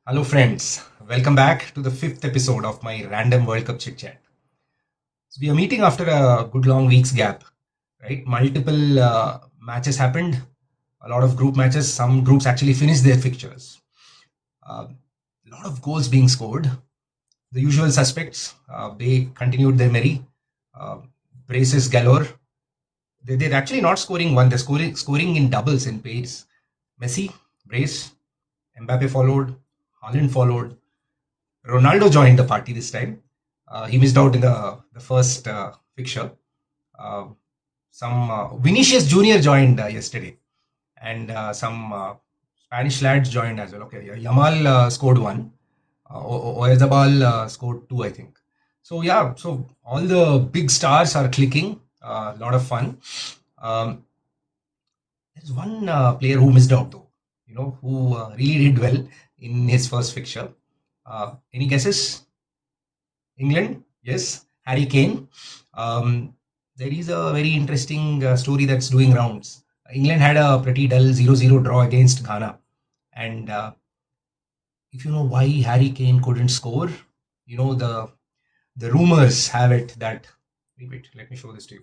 Hello, friends. Welcome back to the fifth episode of my random Worldcup chitchat. So we are meeting after a good long week's gap, right? Multiple matches happened, a lot of group matches. Some groups actually finished their fixtures. A lot of goals being scored. The usual suspects, they continued their merry. Uh, Braces galore. They're actually not scoring one, they're scoring in doubles in pairs. Messi, brace, Mbappe followed, Haaland followed. Ronaldo joined the party this time. He missed out in the first fixture. Uh, some Vinicius Junior joined yesterday, and some Spanish lads joined as well. Okay, yeah, Yamal scored one. Oyarzabal scored two, I think. So yeah, so all the big stars are clicking. A lot of fun. Um, there's one player who missed out though. Who really did well in his first fixture. Any guesses? England, yes, Harry Kane. Um, there is a very interesting story that's doing rounds. England had a pretty dull 0-0 draw against Ghana. And if you know why Harry Kane couldn't score, the rumors have it that. Wait, let me show this to you.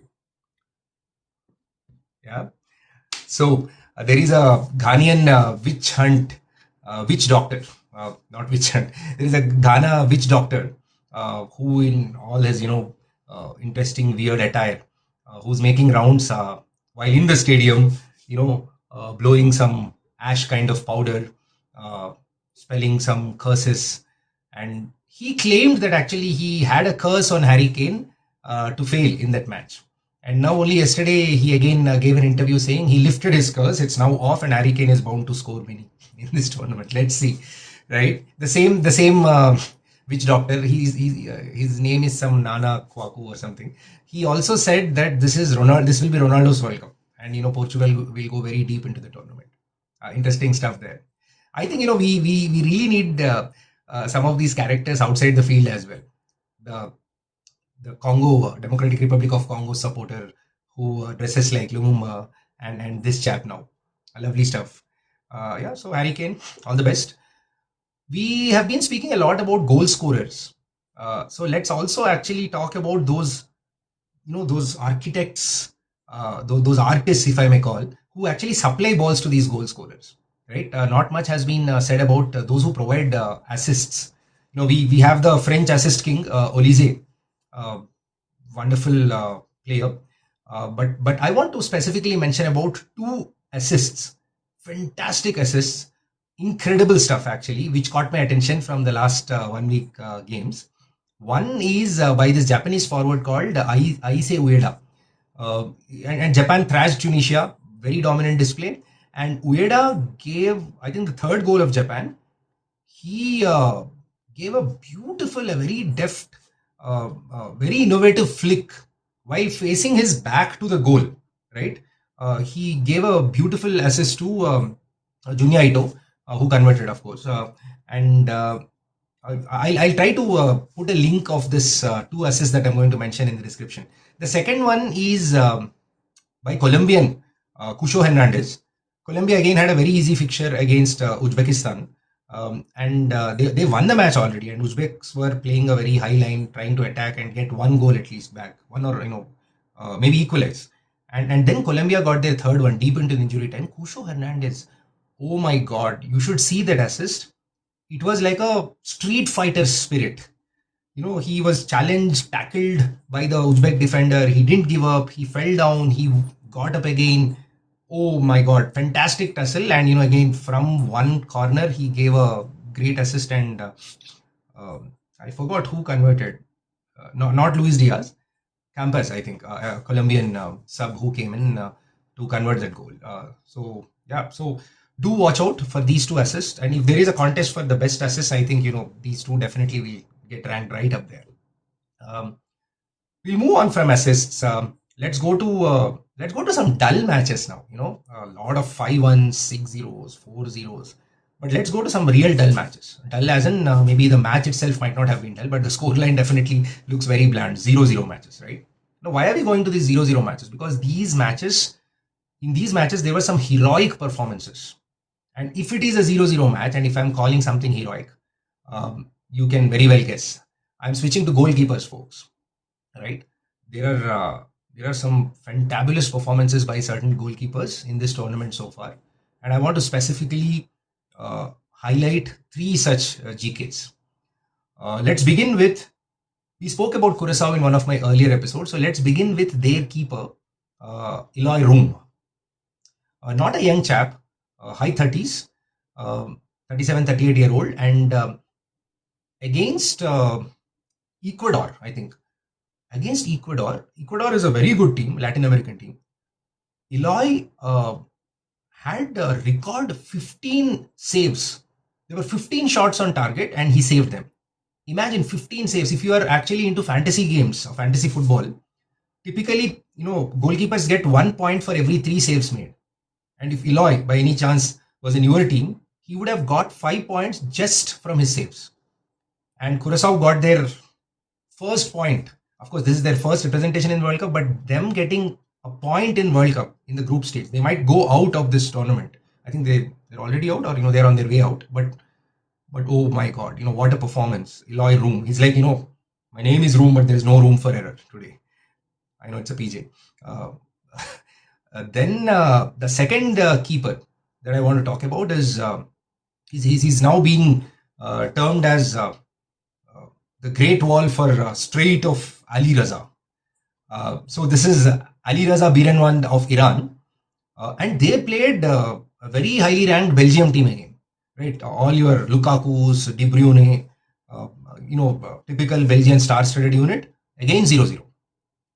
Yeah. So there is a Ghanaian witch doctor, not witch hunt. There is a Ghana witch doctor who, in all his interesting weird attire, who's making rounds while in the stadium, blowing some ash kind of powder, uh, spelling some curses, and he claimed that actually he had a curse on Harry Kane to fail in that match. And now only yesterday he again gave an interview saying he lifted his curse. It's now off, and Harry Kane is bound to score many in this tournament. Let's see, right? The same witch doctor. His name is some Nana Kwaku or something. He also said that this is Ronaldo. This will be Ronaldo's World Cup, and Portugal will go very deep into the tournament. Interesting stuff there. I think we really need some of these characters outside the field as well. The the Congo, Democratic Republic of Congo supporter who dresses like Lumumba, and this chap now. Lovely stuff. Yeah, so Harry Kane, all the best. We have been speaking a lot about goal scorers. So let's also actually talk about those architects, those artists, if I may call, who actually supply balls to these goal scorers. Right? Not much has been said about those who provide assists. We have the French assist king, Olise, uh, wonderful player. But I want to specifically mention about two assists, fantastic assists, incredible stuff actually, which caught my attention from the last 1 week games. One is by this Japanese forward called Aise Ueda. And Japan thrashed Tunisia, very dominant display. And Ueda gave, I think, the third goal of Japan. He gave a beautiful, a very deft, very innovative flick while facing his back to the goal, right? He gave a beautiful assist to Junya Ito, who converted, of course. And I'll try to put a link of this two assists that I'm going to mention in the description. The second one is by Colombian Cusho Hernandez. Colombia again had a very easy fixture against Uzbekistan. And they won the match already, and Uzbeks were playing a very high line, trying to attack and get one goal at least back, one, or maybe equalize. And then Colombia got their third one deep into the injury time. Cusho Hernandez, oh my God, you should see that assist. It was like a street fighter spirit. He was challenged, tackled by the Uzbek defender. He didn't give up. He fell down. He got up again. Oh my God, fantastic tussle. And, again, from one corner, he gave a great assist. And I forgot who converted. No, not Luis Diaz. Campos, I think, a Colombian sub who came in to convert that goal. So, yeah, so do watch out for these two assists. And if there is a contest for the best assists, I think, these two definitely will get ranked right up there. We'll move on from assists. Let's go to some dull matches now. A lot of 5-1s, 6-0s, 4-0s. But let's go to some real dull matches. Dull as in maybe the match itself might not have been dull, but the scoreline definitely looks very bland. 0-0 matches, right? Now, why are we going to these 0-0 matches? Because in these matches, there were some heroic performances. And if it is a 0-0 match, and if I'm calling something heroic, you can very well guess. I'm switching to goalkeepers, folks. Right? There are some fantabulous performances by certain goalkeepers in this tournament so far, and I want to specifically highlight three such GKs. Let's begin with. We spoke about Curacao in one of my earlier episodes, so let's begin with their keeper, Eloy Room. Not a young chap, high 30s, 37, 38-year-old, and against Ecuador, I think. Against Ecuador, Ecuador is a very good team, Latin American team. Eloy had a record 15 saves. There were 15 shots on target and he saved them. Imagine 15 saves. If you are actually into fantasy games or fantasy football, typically, goalkeepers get 1 point for every 3 saves made. And if Eloy, by any chance, was in your team, he would have got 5 points just from his saves. And Curacao got their first point. Of course, this is their first representation in World Cup, but them getting a point in World Cup in the group stage, they might go out of this tournament. I think they're already out, or they're on their way out. But oh my God, what a performance! Eloy Room. He's like, my name is Room, but there's no room for error today. I know it's a PJ. Then the second keeper that I want to talk about is he's now being termed as the Great Wall for Strait of Ali Raza. So this is Ali Raza Birenwand of Iran, and they played a very highly ranked Belgium team again, right? All your Lukaku's, De Bruyne, typical Belgian star-studded unit again 0-0.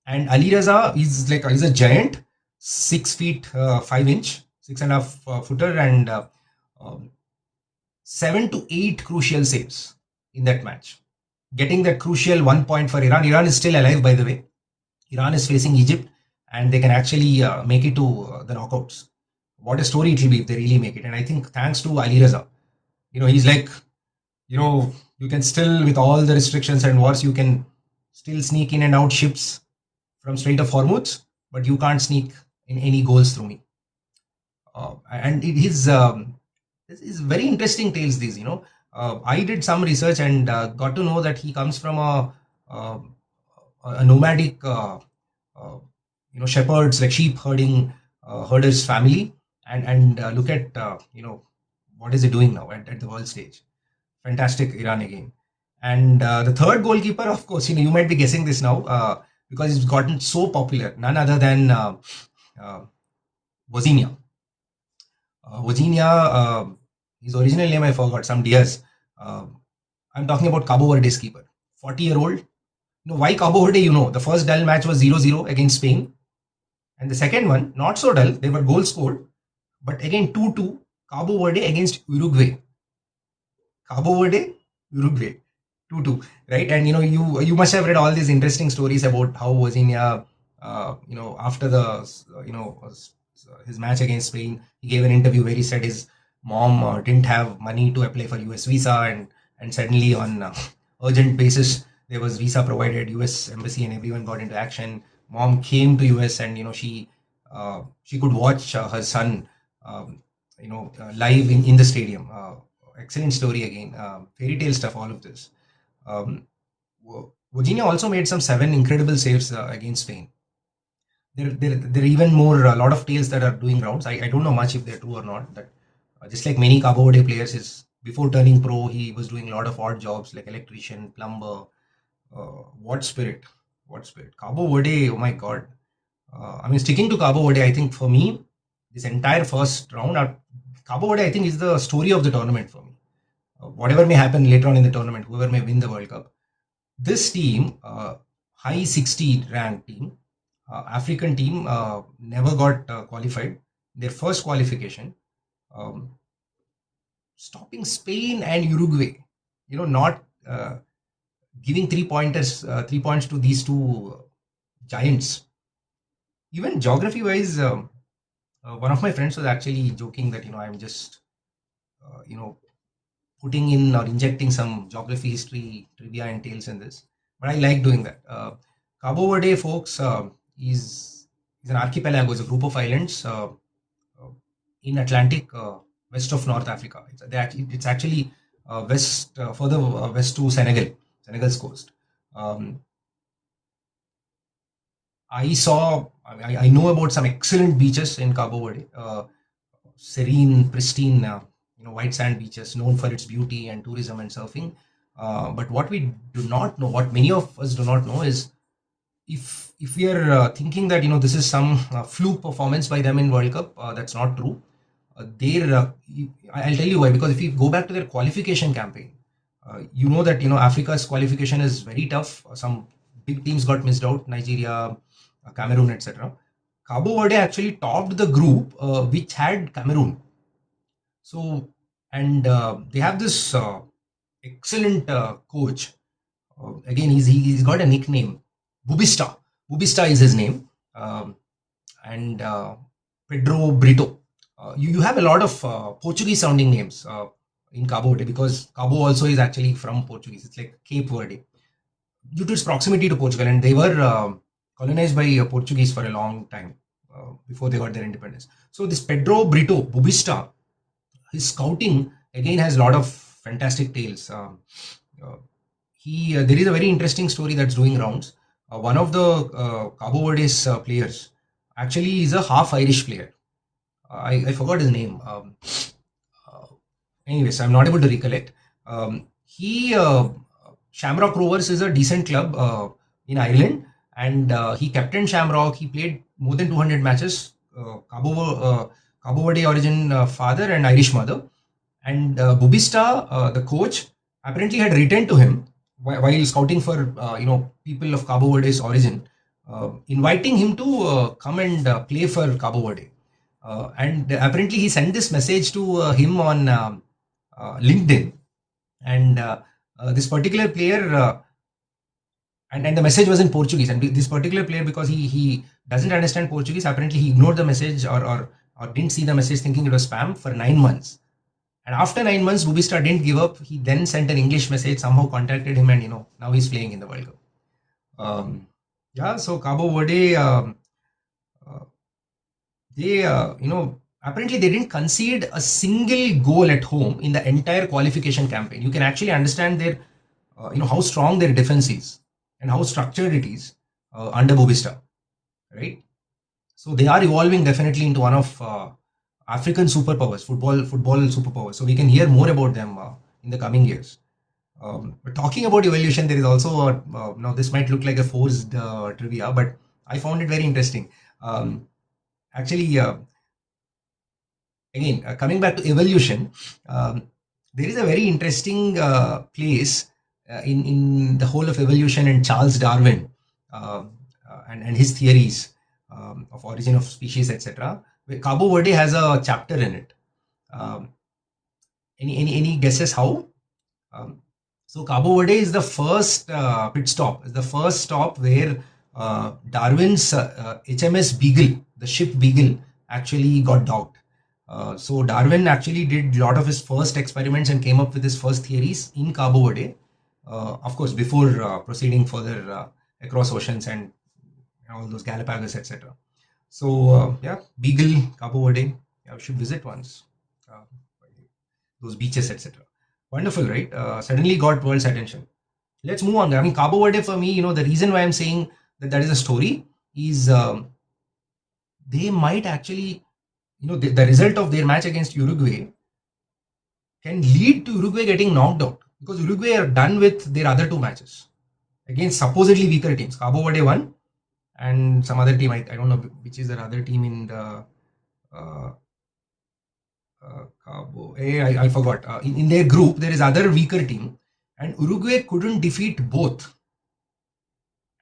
And Ali Raza is he's a giant, 6 feet 5 inch, 6.5 footer, and 7 to 8 crucial saves in that match, getting that crucial 1 point for Iran. Iran is still alive, by the way. Iran is facing Egypt, and they can actually make it to the knockouts. What a story it will be if they really make it. And I think thanks to Ali Raza, he's like, you can still, with all the restrictions and wars, you can still sneak in and out ships from Strait of Hormuz, but you can't sneak in any goals through me. And it is very interesting tales, these, I did some research and got to know that he comes from a nomadic, shepherds, like sheep herding, herders family, and look at, what is he doing now at the world stage. Fantastic Iran again. And the third goalkeeper, of course, you might be guessing this now because it's gotten so popular. None other than Wozinha. Wozinha, his original name I forgot, some Diaz. I'm talking about Cabo Verde's keeper, 40-year-old. Why Cabo Verde? The first dull match was 0-0 against Spain. And the second one, not so dull, they were goal scored. But again, 2-2, Cabo Verde against Uruguay. Cabo Verde, Uruguay, 2-2, right? And you must have read all these interesting stories about how Wozinha, after the his match against Spain, he gave an interview where he said his mom didn't have money to apply for US visa, and suddenly on urgent basis there was visa provided. US embassy and everyone got into action. Mom came to US, and she could watch her son live in the stadium. Excellent story again. Fairy tale stuff, all of this. Virginia also made some 7 incredible saves against Spain. There are even more, a lot of tales that are doing rounds. I don't know much if they're true or not. That just like many Cabo Verde players, before turning pro, he was doing a lot of odd jobs like electrician, plumber. What spirit? Cabo Verde, oh my God. Sticking to Cabo Verde, I think for me, this entire first round, Cabo Verde, I think, is the story of the tournament for me. Whatever may happen later on in the tournament, whoever may win the World Cup, this team, high 60 ranked team, African team, never got qualified. Their first qualification, stopping Spain and Uruguay, not giving 3 points to these two giants. Even geography wise, one of my friends was actually joking that I'm just putting in or injecting some geography, history, trivia and tales in this, but I like doing that. Cabo Verde, folks, is an archipelago, is a group of islands in Atlantic west of North Africa. It's actually west, further west to Senegal's coast. Um, I know about some excellent beaches in Cabo Verde, serene, pristine, white sand beaches known for its beauty and tourism and surfing. But what we do not know, what many of us do not know, is if we are thinking that this is some fluke performance by them in World Cup, that's not true. I'll tell you why. Because if you go back to their qualification campaign, that Africa's qualification is very tough. Some big teams got missed out: Nigeria, Cameroon, etc. Cabo Verde actually topped the group, which had Cameroon. So, and they have this excellent coach. Again, he's got a nickname, Bubista. Bubista is his name, and Pedro Brito. You have a lot of Portuguese sounding names in Cabo Verde, because Cabo also is actually from Portuguese. It's like Cape Verde, due to its proximity to Portugal, and they were colonized by Portuguese for a long time before they got their independence. So this Pedro Brito, Bubista, his scouting again has a lot of fantastic tales. There is a very interesting story that's doing rounds. One of the Cabo Verde's players actually is a half Irish player. I forgot his name. Anyways, I'm not able to recollect. Shamrock Rovers is a decent club in Ireland, and he captained Shamrock. He played more than 200 matches. Cabo Verde origin father and Irish mother. And Bubista, the coach, apparently had written to him while scouting for people of Cabo Verde's origin, inviting him to come and play for Cabo Verde. And apparently he sent this message to him on LinkedIn, and this particular player, and the message was in Portuguese. And this particular player, because he doesn't understand Portuguese, apparently he ignored the message or didn't see the message, thinking it was spam, for 9 months. And after 9 months, Bubista didn't give up. He then sent an English message, somehow contacted him, and now he's playing in the World Cup. So Cabo Verde, they apparently they didn't concede a single goal at home in the entire qualification campaign. You can actually understand their how strong their defense is and how structured it is under Bubista, right? So they are evolving definitely into one of African superpowers, football superpowers. So we can hear more about them in the coming years. But talking about evolution, there is also now this might look like a forced trivia, but I found it very interesting. Actually, again, coming back to evolution, there is a very interesting place in the whole of evolution and Charles Darwin and his theories of origin of species, etc. Cabo Verde has a chapter in it. Any guesses how? So Cabo Verde is the first pit stop, is the first stop where Darwin's HMS Beagle, the ship Beagle, actually got docked. So Darwin actually did a lot of his first experiments and came up with his first theories in Cabo Verde, of course, before proceeding further across oceans and all those Galapagos, etc. So Beagle, Cabo Verde, we should visit once. Those beaches, etc. Wonderful, right? Suddenly got world's attention. Let's move on. I mean, Cabo Verde, for me, the reason why I'm saying that is a story is they might actually, the result of their match against Uruguay can lead to Uruguay getting knocked out, because Uruguay are done with their other two matches against supposedly weaker teams. Cabo Verde won, and some other team, I don't know which is the other team in the Cabo. I forgot. In their group, there is other weaker team, and Uruguay couldn't defeat both.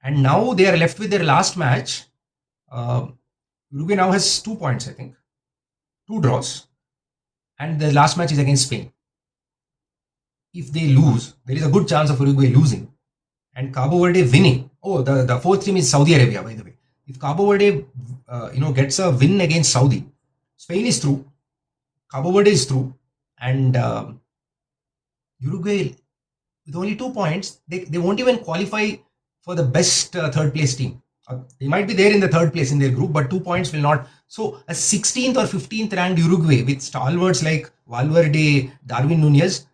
And now they are left with their last match. Uruguay now has 2 points, I think. 2 draws. And the last match is against Spain. If they lose, there is a good chance of Uruguay losing and Cabo Verde winning. Oh, the fourth team is Saudi Arabia, by the way. If Cabo Verde, gets a win against Saudi, Spain is through, Cabo Verde is through, and Uruguay, with only 2 points, they won't even qualify for the best third place team. They might be there in the third place in their group, but 2 points will not. So a 16th or 15th ranked Uruguay with stalwarts like Valverde, Darwin Nunez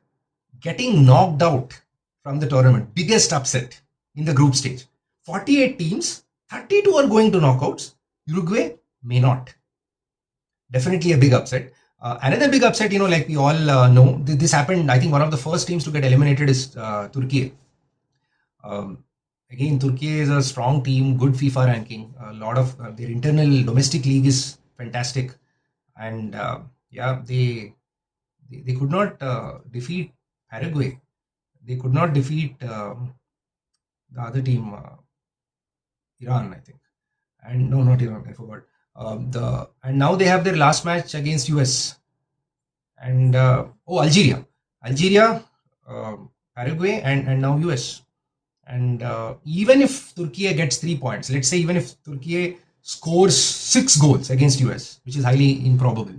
getting knocked out from the tournament. Biggest upset in the group stage. 48 teams, 32 are going to knockouts. Uruguay may not. Definitely a big upset. Another big upset, like we all know, this happened. I think one of the first teams to get eliminated is Turkey. Um, Again, Turkey is a strong team, good FIFA ranking. A lot of their internal domestic league is fantastic, and yeah, they could not defeat Paraguay. They could not defeat the other team, Iran, I think. And no, not Iran. I forgot. The and now they have their last match against US and Algeria, Algeria, Paraguay, and now US. And even if Turkey gets 3 points, let's say even if Turkey scores 6 goals against US, which is highly improbable,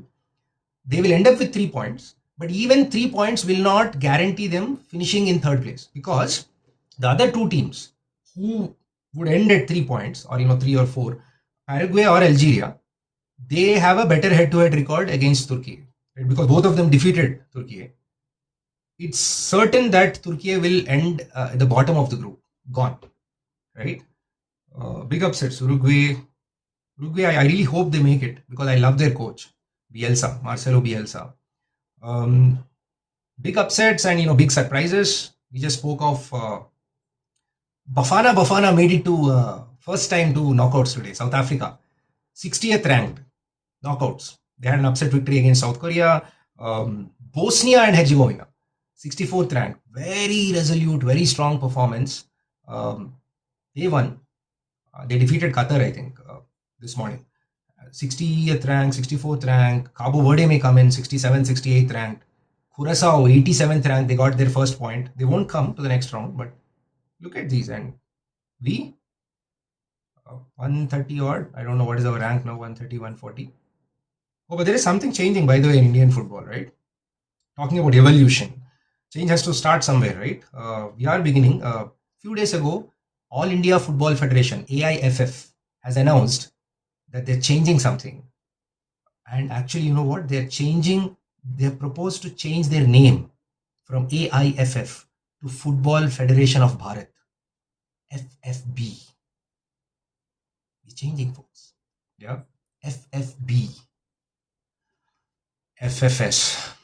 they will end up with 3 points. But even 3 points will not guarantee them finishing in third place because the other two teams who would end at 3 points or 3 or 4, Paraguay or Algeria, they have a better head-to-head record against Turkey, right? Because both of them defeated Turkey. It's certain that Turkey will end at the bottom of the group, gone, right? Big upsets. Uruguay. I really hope they make it because I love their coach, Bielsa, Marcelo Bielsa. Um, Big upsets and big surprises. We just spoke of Bafana made it to first time to knockouts today. South Africa, 60th ranked knockouts. They had an upset victory against South Korea. Bosnia and Herzegovina, 64th ranked. Very resolute, very strong performance. They won. They defeated Qatar, I think, this morning. 60th rank, 64th rank. Cabo Verde may come in 67th, 68th ranked. Curacao, 87th rank. They got their first point. They won't come to the next round, but look at these. And we, 130 odd. I don't know what is our rank now, 130, 140. Oh, but there is something changing, by the way, in Indian football, right? Talking about evolution. Change has to start somewhere, right? We are beginning. A few days ago, All India Football Federation, AIFF, has announced that they're changing something. And actually, you know what? They've proposed to change their name from AIFF to Football Federation of Bharat, FFB. We're changing, folks. Yeah. FFB. FFS.